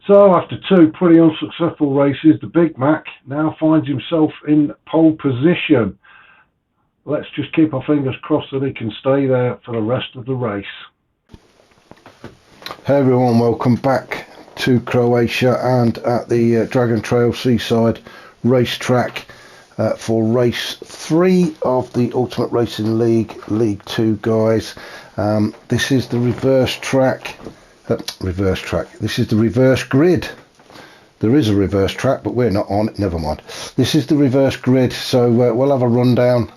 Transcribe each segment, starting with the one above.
So after two pretty unsuccessful races, the Big Mac now finds himself in pole position. Let's just keep our fingers crossed that he can stay there for the rest of the race. Hey everyone, welcome back to Croatia and at the Dragon Trail Seaside racetrack for race 3 of the Ultimate Racing League, League 2 guys. This is the reverse track. This is the reverse grid. There is a reverse track, but we're not on it. Never mind. This is the reverse grid, so we'll have a rundown.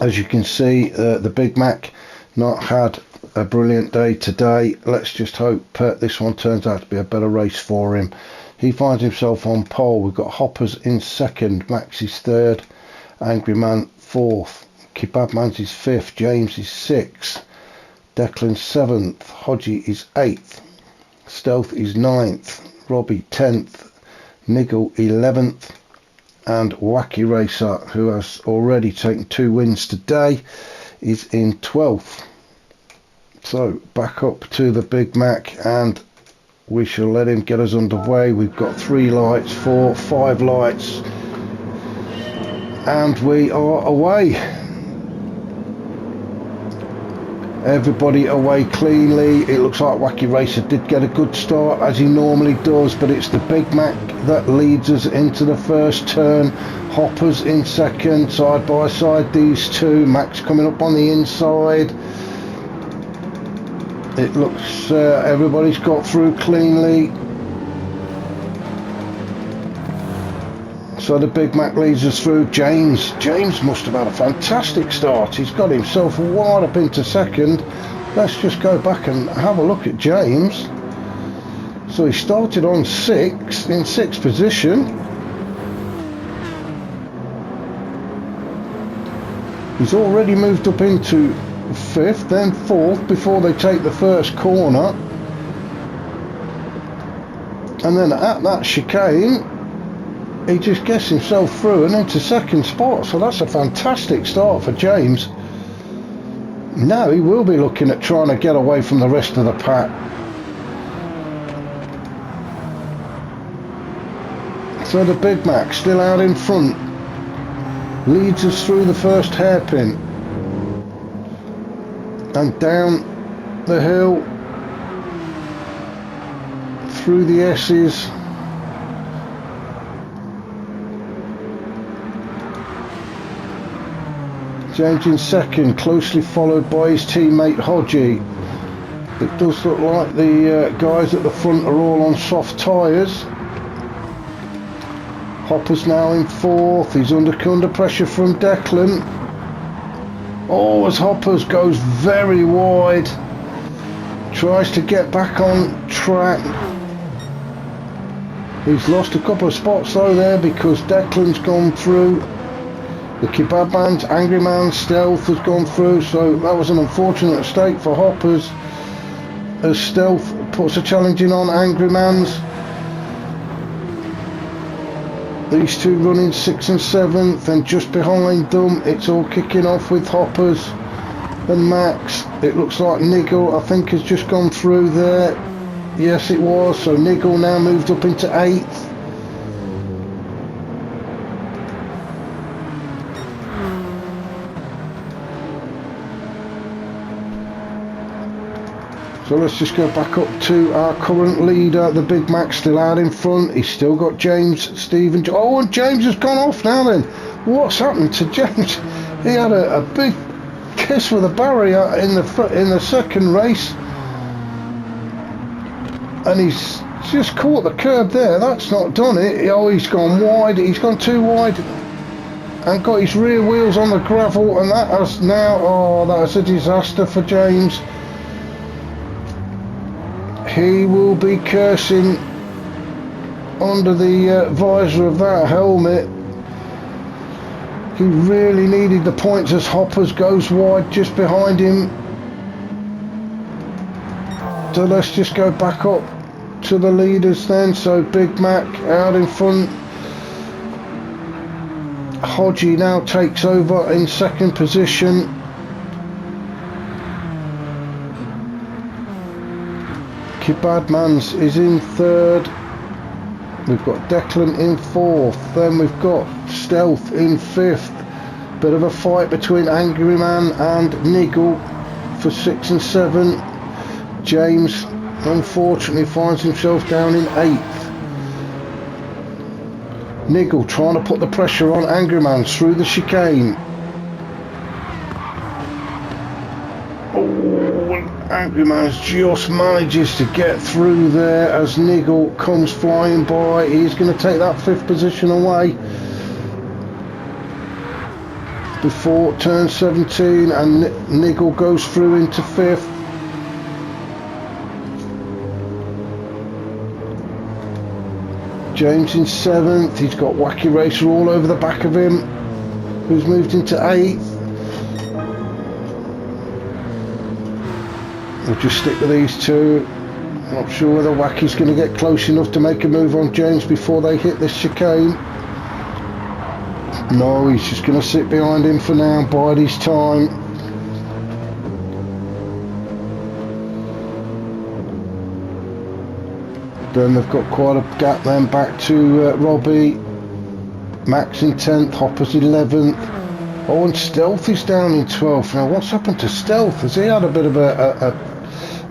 As you can see, the Big Mac not had a brilliant day today. Let's just hope this one turns out to be a better race for him. He finds himself on pole. We've got Hoppers in second, Max is third, Angry Man fourth, Kebab Man's is fifth, James is sixth, Declan 7th, Hodgie is 8th, Stealth is 9th, Robbie 10th, Niggle 11th, and Wacky Racer, who has already taken 2 wins today, is in 12th. So back up to the Big Mac and we shall let him get us underway. We've got 3 lights, 4, 5 lights, and we are away. Everybody away cleanly. It looks like Wacky Racer did get a good start as he normally does, but it's the Big Mac that leads us into the first turn. Hoppers in second, side by side these two. Max coming up on the inside. It looks everybody's got through cleanly. So the Big Mac leads us through. James must have had a fantastic start. He's got himself wide up into second. Let's just go back and have a look at James. So he started on 6th, in 6th position. He's already moved up into 5th, then 4th before they take the first corner. And then at that chicane, he just gets himself through and into second spot. So that's a fantastic start for James. Now he will be looking at trying to get away from the rest of the pack. So the Big Mac still out in front, leads us through the first hairpin and down the hill through the S's. James in second, closely followed by his teammate Hodgie. It does look like the guys at the front are all on soft tyres. Hopper's now in 4th. He's under pressure from Declan. Oh, as Hoppers goes very wide. Tries to get back on track. He's lost a couple of spots though there because Declan's gone through. The Kebab Man's, Angry Man's, Stealth has gone through, so that was an unfortunate mistake for Hoppers as Stealth puts a challenge in on Angry Man's. These two running 6th and 7th, and just behind them it's all kicking off with Hoppers and Max. It looks like Niggle I think has just gone through there. Yes it was, so Niggle now moved up into 8th. So let's just go back up to our current leader, the Big Mac still out in front. He's still got James, Stephen. Oh, and James has gone off now then. What's happened to James? He had a big kiss with a barrier in the second race. And he's just caught the curb there. That's not done it. Oh, he's gone wide. He's gone too wide. And got his rear wheels on the gravel. And that has now, oh, that's a disaster for James. He will be cursing under the visor of that helmet. He really needed the points as Hoppers goes wide just behind him. So let's just go back up to the leaders then. So Big Mac out in front. Hodgie now takes over in second position. Kebabmans is in third. We've got Declan in fourth. Then we've got Stealth in fifth. Bit of a fight between Angry Man and Niggle for 6 and 7. James unfortunately finds himself down in 8th. Niggle trying to put the pressure on Angry Man through the chicane. Oh, and Angry Man just manages to get through there as Niggle comes flying by. He's going to take that 5th position away before turn 17, and Niggle goes through into 5th. James in 7th. He's got Wacky Racer all over the back of him, who's moved into 8th. We'll just stick with these two. Not sure whether Wacky's going to get close enough to make a move on James before they hit this chicane. No, he's just going to sit behind him for now, bide his time. Then they've got quite a gap then back to Robbie. Max in 10th, Hopper's 11th. Oh, and Stealth is down in 12th. Now, what's happened to Stealth? Has he had a bit of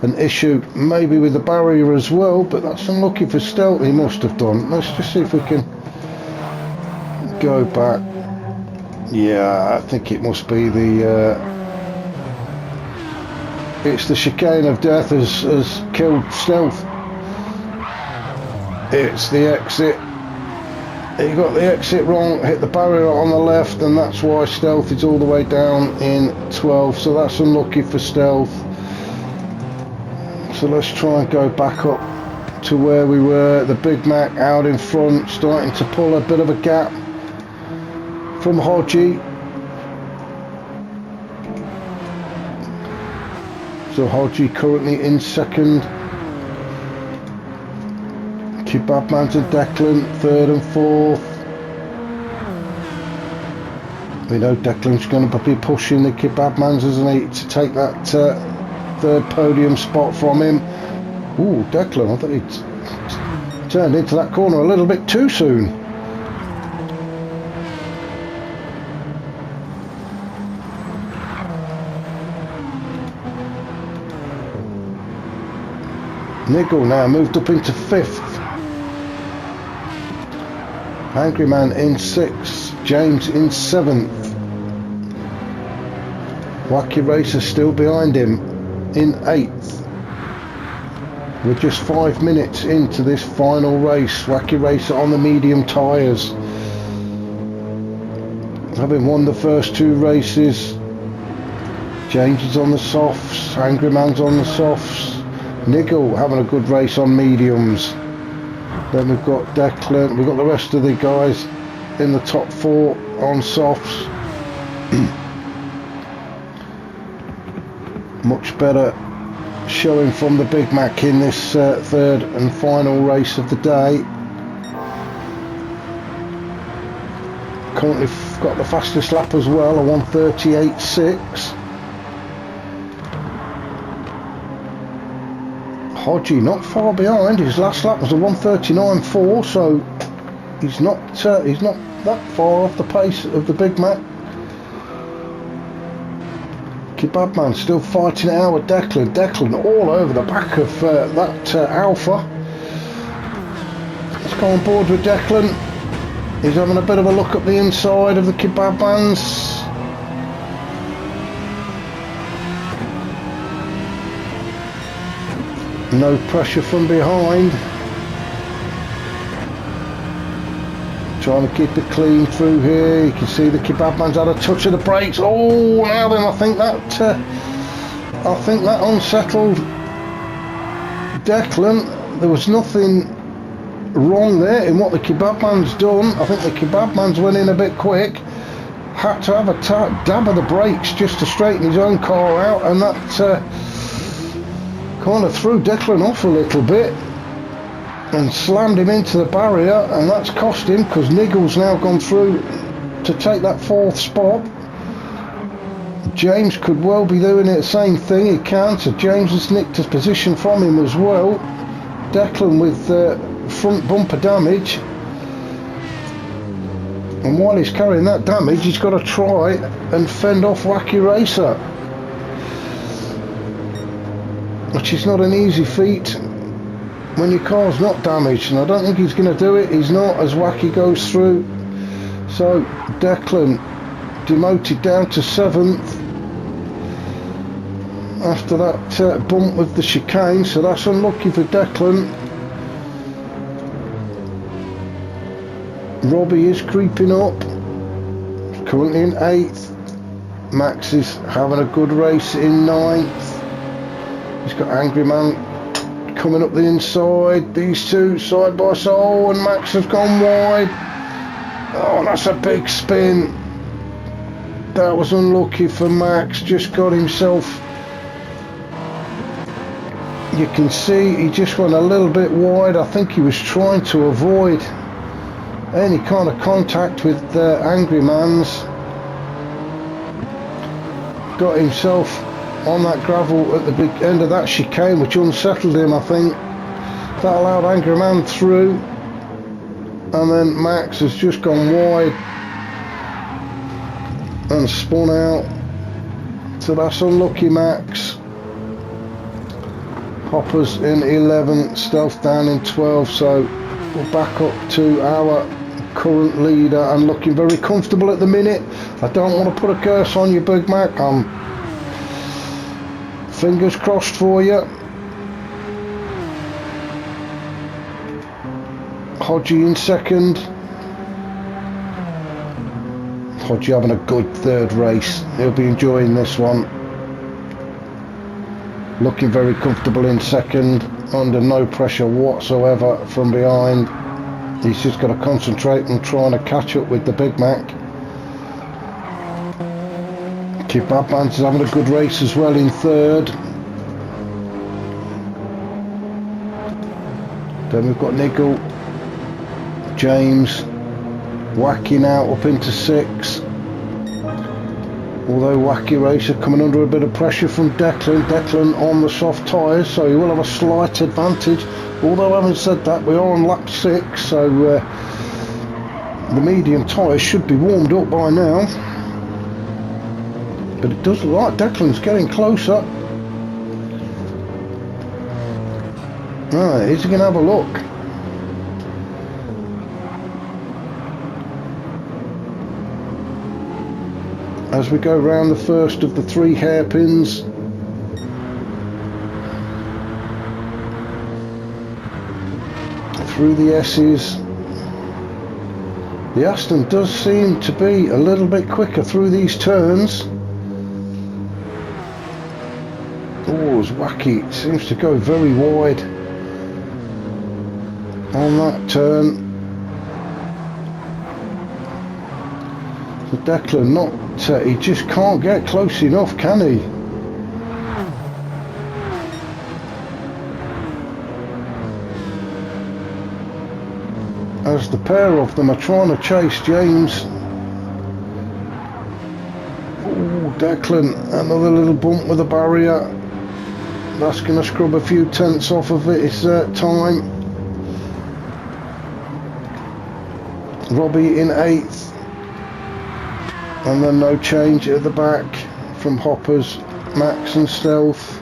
an issue maybe with the barrier as well? But that's unlucky for Stealth. He must have done. Let's just see if we can go back. Yeah, I think it must be the it's the chicane of death has killed Stealth. It's the exit. He got the exit wrong, hit the barrier on the left, and that's why Stealth is all the way down in 12th. So that's unlucky for Stealth. So let's try and go back up to where we were. The Big Mac out in front, starting to pull a bit of a gap from Hodgie. So Hodgie currently in 2nd. Kebabmans and Declan 3rd and 4th. We know Declan's going to be pushing the Kebabmans, isn't he, to take that 3rd podium spot from him. Ooh, Declan, I thought he'd turned into that corner a little bit too soon. Niggle now moved up into 5th. Angry Man in 6th. James in 7th. Wacky Racer still behind him in 8th. We're just 5 minutes into this final race. Wacky Racer on the medium tyres, having won the first 2 races. James is on the softs. Angry Man's on the softs. Niggle having a good race on mediums. Then we've got Declan. We've got the rest of the guys in the top 4 on softs. Much better showing from the Big Mac in this 3rd and final race of the day. Currently got the fastest lap as well, a 1:38.6. Hodgie not far behind. His last lap was a 1:39.4, so he's not that far off the pace of the Big Mac. Kebabman still fighting it out with Declan. Declan all over the back of that Alpha. Let's go on board with Declan. He's having a bit of a look at the inside of the Kebabmans. No pressure from behind. Trying to keep it clean through here. You can see the Kebabman's had a touch of the brakes. Oh, now then, I think that unsettled Declan. There was nothing wrong there in what the Kebabman's done. I think the Kebabman's went in a bit quick. Had to have a dab of the brakes just to straighten his own car out, and that kind of threw Declan off a little bit and slammed him into the barrier, and that's cost him because Niggle's now gone through to take that 4th spot. James could well be doing it, same thing, he can, so James has nicked his position from him as well. Declan with front bumper damage, and while he's carrying that damage he's got to try and fend off Wacky Racer, which is not an easy feat when your car's not damaged, and I don't think he's going to do it. He's not, as Wacky goes through. So Declan demoted down to 7th after that bump with the chicane, so that's unlucky for Declan. Robbie is creeping up, currently in 8th. Max is having a good race in 9th. He's got Angry Man coming up the inside, these two side by side. Oh, and Max has gone wide. Oh, that's a big spin. That was unlucky for Max, just got himself, you can see he just went a little bit wide. I think he was trying to avoid any kind of contact with Angry Man's. Got himself on that gravel at the big end of that chicane, which unsettled him, I think. That allowed Angry Man through, and then Max has just gone wide and spun out, so that's unlucky Max. Hopper's in 11th, Stealth down in 12th, so we're back up to our current leader and looking very comfortable at the minute. I don't want to put a curse on you, Big Mac. Fingers crossed for you. Hodgie in 2nd. Hodgie having a good 3rd race. He'll be enjoying this one. Looking very comfortable in 2nd, under no pressure whatsoever from behind. He's just got to concentrate on trying to catch up with the Big Mac. Kebab Man's having a good race as well in 3rd. Then we've got Niggle, James, Wacky now up into 6th. Although Wacky Racer coming under a bit of pressure from Declan. Declan on the soft tyres, so he will have a slight advantage. Although having said that, we are on lap 6, so the medium tyres should be warmed up by now. But it does look like Declan's getting closer. Right, is he going to have a look? As we go round the first of the 3 hairpins. Through the S's. The Aston does seem to be a little bit quicker through these turns. Oh, it's Wacky. It seems to go very wide on that turn. So Declan not, he just can't get close enough, can he? As the pair of them are trying to chase James. Oh, Declan, another little bump with a barrier. That's going to scrub a few tenths off of his time. Robbie in 8th. And then no change at the back from Hoppers, Max and Stealth.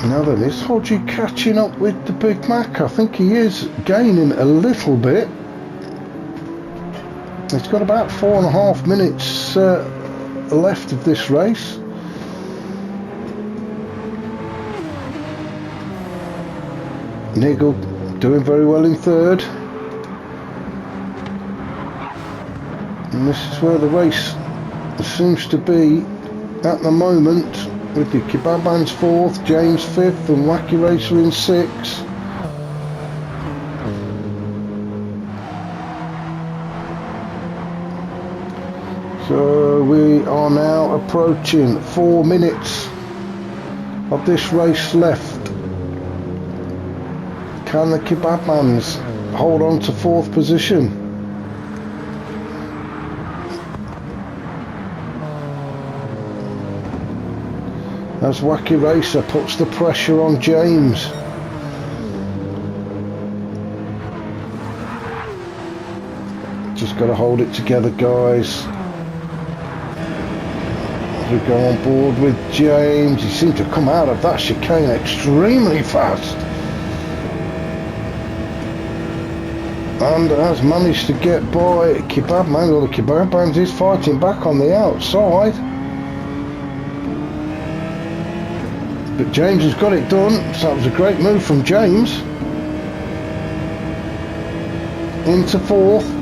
Now then, is Hodgie catching up with the Big Mac? I think he is gaining a little bit. It's got about 4.5 minutes left of this race. Niggle doing very well in 3rd. And this is where the race seems to be at the moment, with the Kebab Man's 4th, James 5th and Wacky Racer in 6th. So we are now approaching 4 minutes of this race left. Can the Kebab Mans hold on to 4th position. As Wacky Racer puts the pressure on James. Just got to hold it together, guys. As we go on board with James, he seemed to come out of that chicane extremely fast. And has managed to get by Kebabman, or the Kebabman is fighting back on the outside. But James has got it done, so that was a great move from James. Into 4th.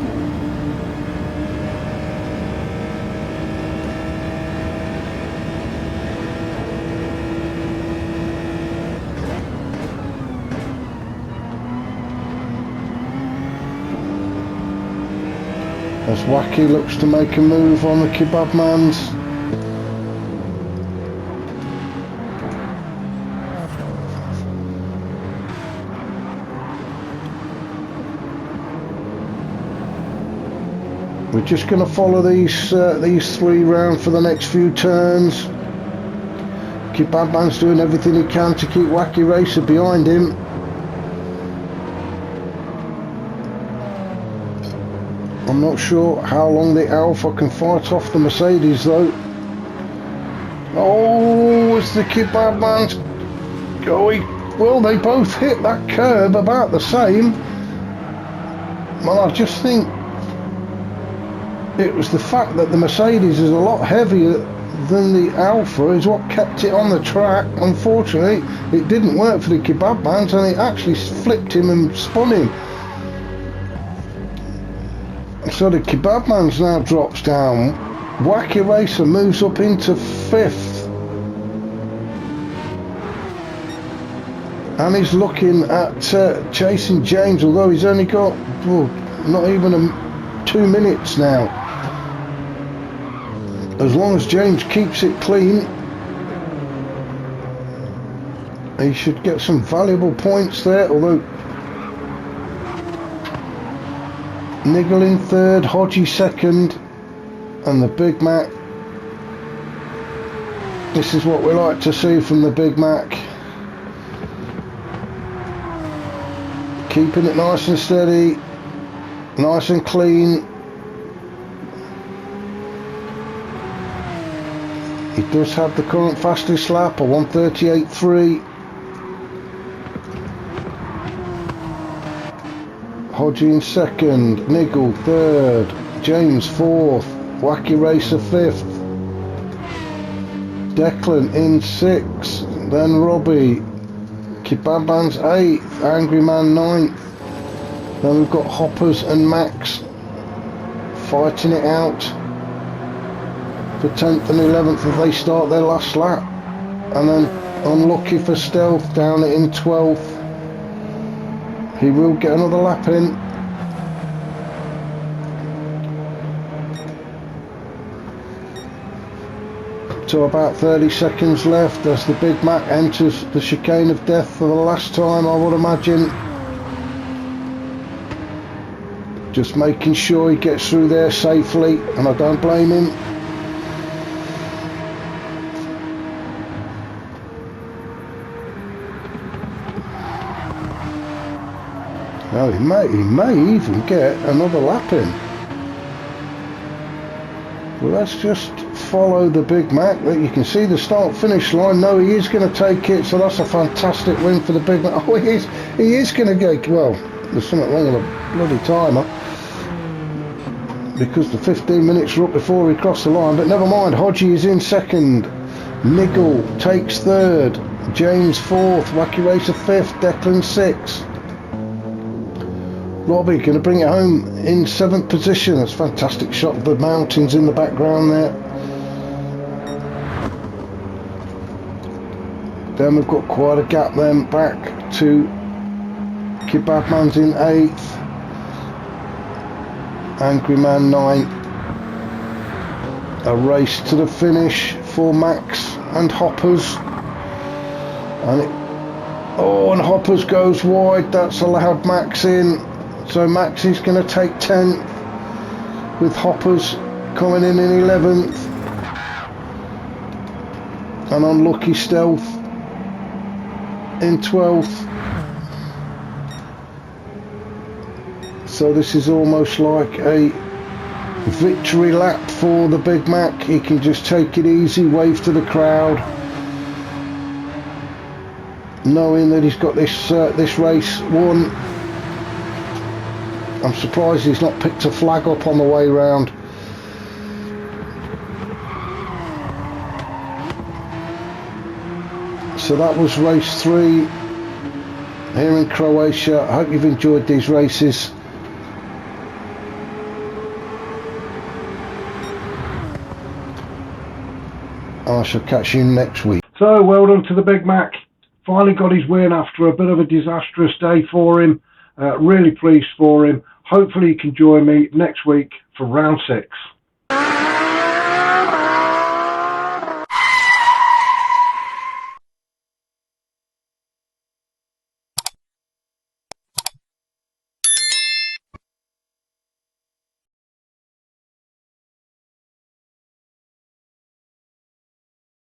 As Wacky looks to make a move on the Kebabmans. We're just going to follow these 3 round for the next few turns. Kebabman's doing everything he can to keep Wacky Racer behind him. I'm not sure how long the Alpha can fight off the Mercedes though. Oh, it's the Kebabman's going. Well, they both hit that curb about the same. Well, I just think it was the fact that the Mercedes is a lot heavier than the Alpha is what kept it on the track. Unfortunately, it didn't work for the Kebabmans and it actually flipped him and spun him. So the Kebabmans now drops down. Wacky Racer moves up into 5th. And he's looking at chasing James, although he's only got not even 2 minutes now. As long as James keeps it clean, he should get some valuable points there, although Niggle in 3rd, Hodgie 2nd, and the Big Mac. This is what we like to see from the Big Mac. Keeping it nice and steady, nice and clean. He does have the current fastest lap, a 1:38.3. Hodgie in 2nd, Niggle 3rd, James 4th, Wacky Racer 5th, Declan in 6th, then Robbie, Kebabman's 8th, Angry Man 9th, then we've got Hoppers and Max fighting it out for 10th and 11th if they start their last lap, and then unlucky for Stealth down in 12th. He will get another lap in. So about 30 seconds left as the Big Mac enters the chicane of death for the last time, I would imagine. Just making sure he gets through there safely, and I don't blame him. Now he may even get another lap in. Well, let's just follow the Big Mac. You can see the start-finish line. No, he is going to take it, so that's a fantastic win for the Big Mac. Oh, he is going to get. Well, there's something wrong with the bloody timer, because the 15 minutes were up before he crossed the line. But never mind. Hodgie is in 2nd. Niggle takes 3rd. James 4th. Wacky Racer 5th. Declan 6th. Robbie going to bring it home in 7th position. That's a fantastic shot of the mountains in the background there. Then we've got quite a gap then back to Kebabman's in 8th. Angry Man 9th. A race to the finish for Max and Hoppers. And Hoppers goes wide. That's allowed Max in. So Max is going to take 10th, with Hoppers coming in 11th, and Unlucky Stealth in 12th. So this is almost like a victory lap for the Big Mac. He can just take it easy, wave to the crowd, knowing that he's got this race won. I'm surprised he's not picked a flag up on the way round. So that was race 3 here in Croatia. I hope you've enjoyed these races. I shall catch you next week. So well done to the Big Mac. Finally got his win after a bit of a disastrous day for him. Really pleased for him. Hopefully he can join me next week for round 6.